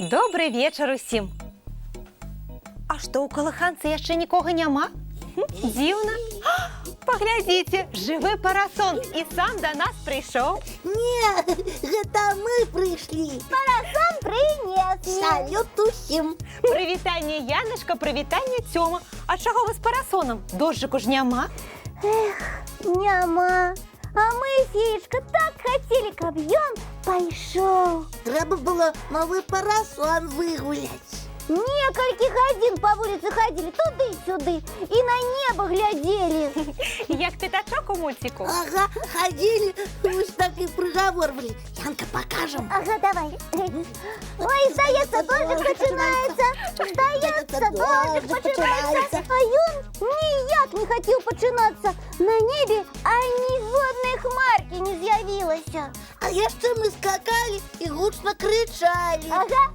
Добрый вечер усім. А што, у калыханцы яшчэ нікога няма? Дзіўна. Паглядзіце, жывы парасон і сам да нас прыйшоў. Не, гэта мы прыйшлі. Парасон прынеслі. Салют усім. Прывітанне, Янышка, прывітанне, Цёма. А чаго вы з парасонам? Дожджыку ж няма? Няма. А мы, Феечка, так хацелі, каб ён пайшоў. Трэба было новы парасон выгуляць. Некалькі гадзін па вуліцы хадзілі туды-сюды і на неба глядзелі. Як пятачок у мульціку. Ага, ходили, вось так і прыгаворвалі. Янка, покажем. Ага, давай. Ой, здаецца, дождик пачынаецца. Здаецца, дождик пачынаецца. А ён ніяк не хацеў пачынацца. На небе ані жоднай хмаркі не з'явілася. А яшчэ мы скакали і гучна крычалі. Ага.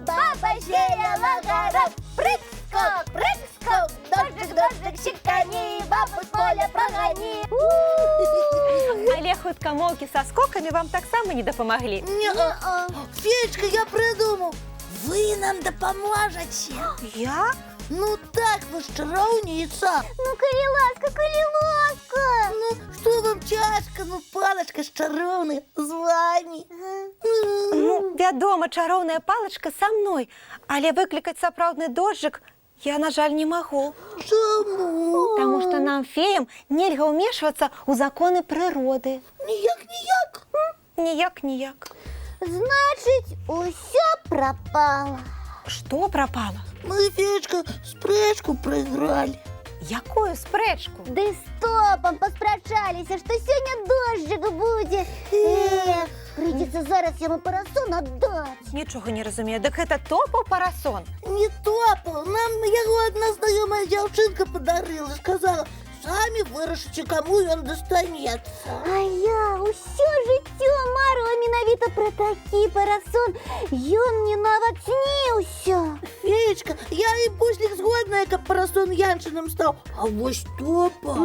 Баба сеяла горох, прыг-скок, прыг-скок. Дождик, дождик, щекани, бабу з поля прогони. Але хуткамоўкі са скокамі вам таксама не дапамаглі. Не-а. Феечка, я придумал. Вы нам допоможете. Я? Ну так, вы ж чароўніца. Ну, калі ласка, калі ласка. Ну, что вам чашка, ну палочка ж чароўная з вами. Ну, вядома, чароўная палачка са мной, але выклікаць сапраўдны дожджык я, на жаль, не магу. Чаму? Таму што нам, феям, нельга ўмешвацца ў законы прыроды. Ніяк. Ніяк. Значыць, усё прапала. Што прапала? Мы, Феечка, спрэчку прайгралі. Якую спрэчку? Ды стопам паспрачаліся, што сёння дожджык будзе. Эх, прыйдзецца зараз яму парасон аддаць. Нічога не разумею. Дык гэта топаў парасон? Не топал, нам яго адна знаёмая дзяўчынка падарыла, сказала, самі вырашыце, каму ён дастанецца. А я ўсё жыццё марыла менавіта пра такі парасон. Ён мне нават сніўся. Феечка, я і буслік згодная, каб парасон янчыным стаў. А вось топа.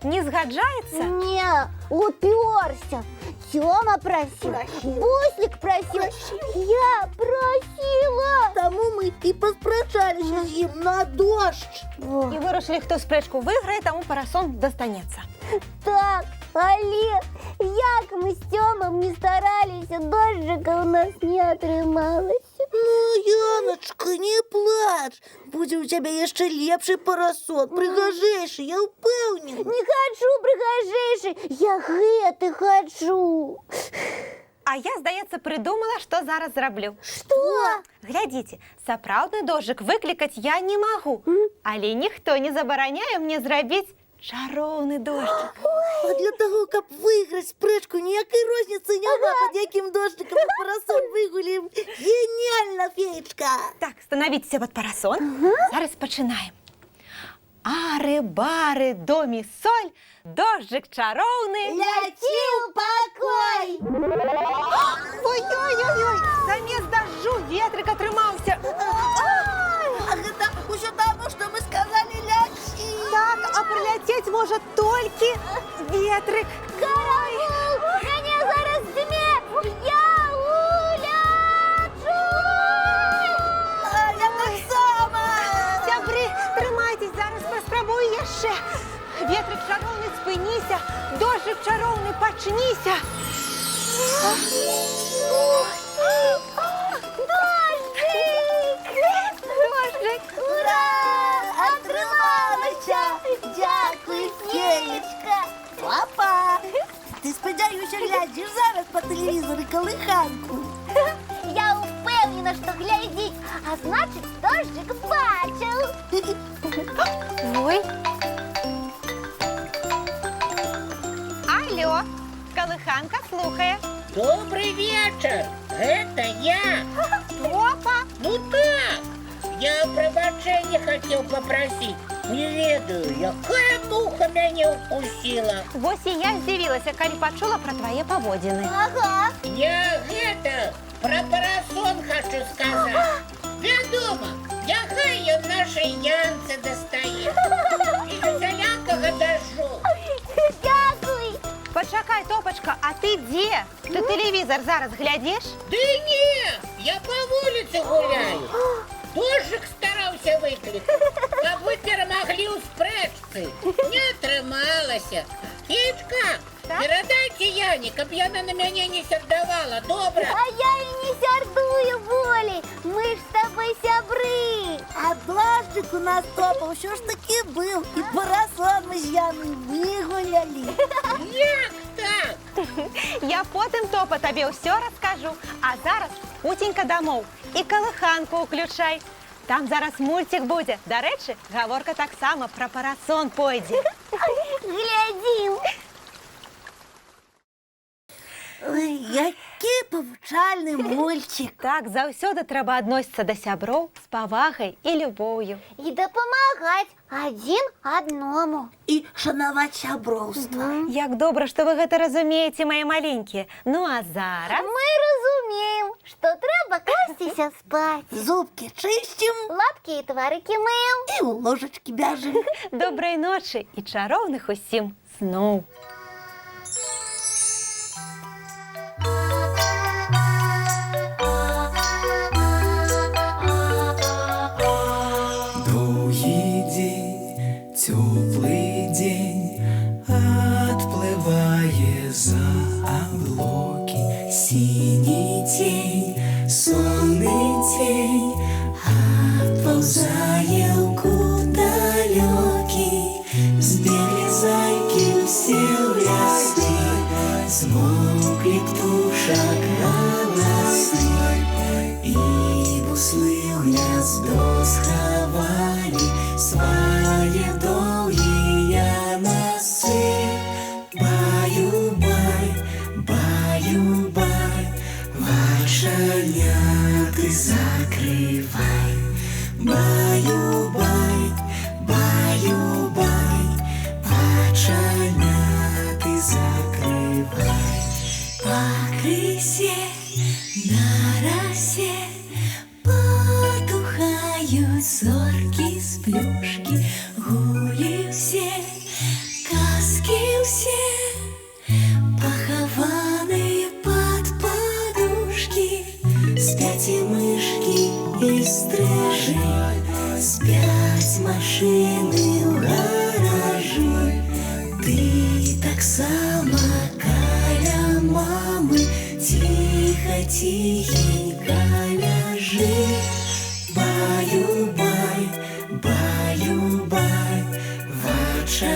Не згаджаецца? Не, упёрся. Тёма просил, Буслик просил, я просила. Таму мы і паспрачаліся з ім на дождж. І вырашылі, хто спрэчку выйграе, таму парасон дастанецца. Так, але як мы з Тёмом не стараліся, дожджыка у нас не атрымалася. Ну, Яночка, не плач. Будзе ў цябе яшчэ лепшы парасон, прыгажэйшы, я ўпэўнена. Не хочу прыгажэйшы, я гэты хочу. А я, здаецца, прыдумала, што зараз зраблю. Што? Глядзіце, сапраўдны дожджык выклікаць я не магу, але ніхто не забараняе мне зрабіць чароўны дожджык. А для таго, каб выйграць спрэчку, ніякай розніцы няма, пад якім дожджыкам мы парасон выгулім. Геніальна, Феечка! Так, становіцеся пад парасон. Зараз пачынаем. Ары-бары, до мі соль, дожджык чароўны. Ляці ў пакой! Ой-ой-ой, замест дажджу ветрык атрымаўся. А гэта ўсё таму, што мы сказалі ляці. Так, а прыляцець можа толькі ветрык. Караул! Мяне зараз дзьме! Я улячу! А я таксама. Сябры, трымайцесь, зараз паспрабую яшчэ. Ветрык чароўны, спыніся, дожджык чароўны, пачніся. Дожджык! Ура! Атрымалася! Дзякуй, Феечка! Папа, ты, спадзяюся, глядзіш зараз па тэлевізоры калыханку. Я упэўнена, што глядзіць, а значыць, дожджык бачыў. Ой. Алло, калыханка слухае. Добрый вечер, это я. Топа. Ну так, я прабачэння хотел попросить. Не ведаю, якая муха мяне укусила. Вось і я здзівілася, калі пачула пра твае паводзіны. Ага. Я гэта, про парасон хочу сказать. Вядома, няхай ён нашай Янцы дастае. І усялякага дажджу. Дякуй. Пачакай, Топачка, а ты дзе? Ты тэлевізор зараз глядзіш? Ды не, Я по вулиці гуляю. Дождик старався викликати, щоб ви перемогли у спречці. Не трималася. Кічка, передайте Яні, щоб Яна на мене не сердувала, добре? А я и не сярдую, Волі. Ми ж з тобою сябри. А дождик у нас топав, що ж таки був. І парасон ми з Яною вигуляли. Як так? Я потім топа тобі все розкажу. А зараз хутенько домов і колиханку включай. Там зараз мультик буде. До речі, говорка так само про парасон пойде. Глядім. Ой, який повчальний мультик. Так, завсёды треба адносіцца да сяброў з павагай і любоўю. І дапамагаць адзін адному. І шанаваць сяброўства. Як добра, што вы гэта разумееце, мае маленькія. Ну а зараз Мы разумеем, што трэба класціся спаць. Зубки чистим Лапкі і тварыкі мыў. і у ложечки бяжем. добрай ночы і чароўных усім сноў. Довгий день, теплый день, отплывая за облаки. Синий тень, сонный тень, отползая в далекий. Сбегли зайки все в лесны, смолкли птушек голосы. И буслы в гнездо сховали свои долгие носы. Баю-бай, баю-бай, вошаняты закрывай. Баю-бай, баю-бай, вошаняты закрывай. По крысе на росе потухают зорки с плюшки. Гули все, казки все, похованные под подушки. Спят и мышки, и стрижи, спят машины в гаражи. Ты так само каля мамы, тихо, тихенько ляжи. Баю-бай, баю-бай,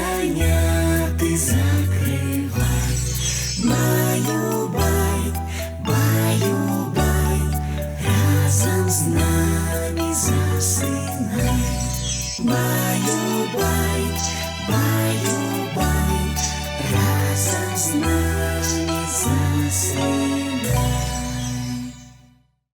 вочаняты закрывай. Баю-бай, баю-бай, разом с нами засынай. Баю-бай, баю-бай, разом с нами засынай.